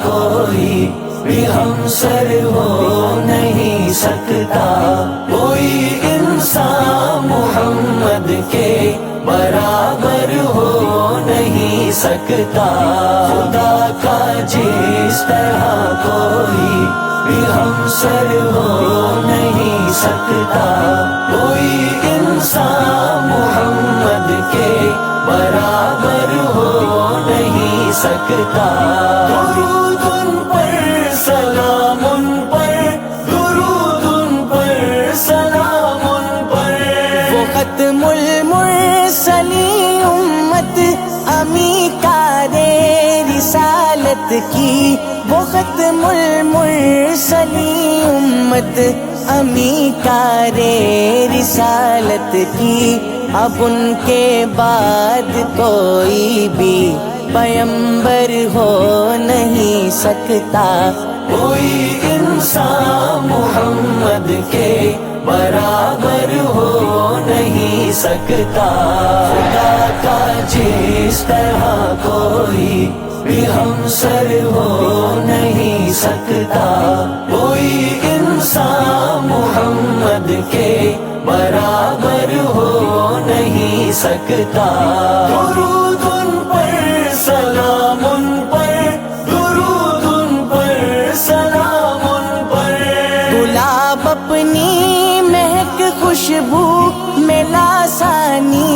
کوئی بھی ہمسر ہو نہیں سکتا، کوئی انسان محمد کے برابر ہو نہیں سکتا، خدا کا جس طرح کوئی بھی ہمسر ہو نہیں سکتا، کوئی انسان محمد کے برابر ہو نہیں سکتا۔ درود ان پر سلام ان پر، درود ان پر سلام ان پر، وہ ختم المرسلین امت امی کارے رسالت کی، وہ ختم المرسلین امت امی کارے رسالت کی، اب ان کے بعد کوئی بھی پیغمبر ہو نہیں سکتا، کوئی انسان محمد کے برابر ہو نہیں سکتا، خدا کا جس طرح کوئی بھی ہمسر ہو نہیں سکتا، کوئی انسان محمد کے برابر ہو نہیں سکتا۔ درود ان پر سلام ان پر، درود ان پر سلام ان پر، گلاب اپنی مہک خوشبو میں لاسانی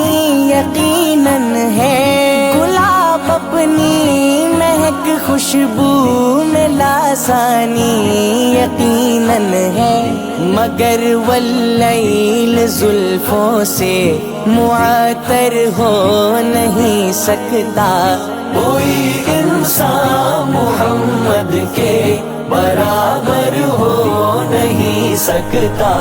یقیناً ہے، گلاب اپنی مہک خوشبو میں لاسانی یقیناً ہے، مگر واللیل زلفوں سے معطر ہو نہیں سکتا، کوئی انسان محمد کے برابر ہو نہیں سکتا،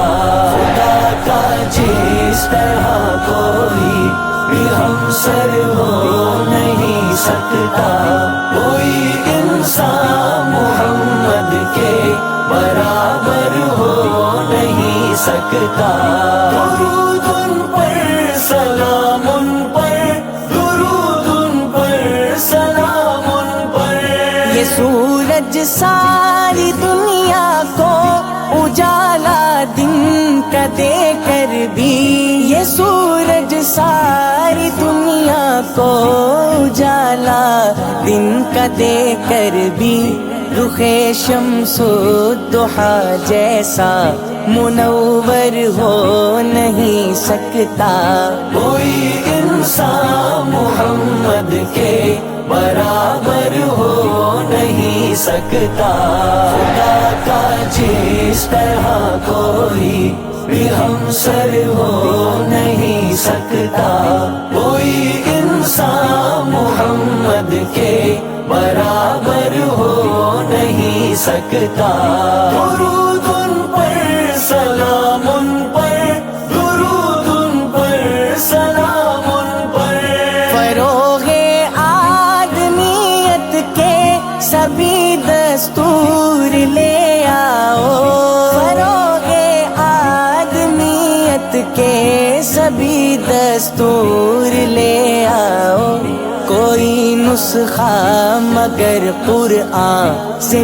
خدا کا جس طرح کوئی بھی ہمسر ہو نہیں سکتا، کوئی انسان محمد کے برابر ہو نہیں سکتا۔ درود ان پر سلام ان پر، درود ان پر سلام ان پر، یہ سورج ساری دنیا کو اجالا دن کا دے کر بھی، یہ سورج ساری دنیا کو اجالا دن کا دے کر بھی، رخ شمس الضحیٰ جیسا منور ہو نہیں سکتا، کوئی انسان محمد کے برابر ہو نہیں سکتا، خدا کا جس طرح کوئی بھی ہمسر ہو نہیں سکتا، کوئی انسان محمد کے برابر ہو نہیں سکتا۔ درود ان پر سلام ان پر، درود ان پر سلام ان پر، فروغ آدمیت کے سبھی دستور لے آؤ، فروغ آدمیت کے سبھی دستور لے آؤ، کوئی نسخہ مگر قرآن سے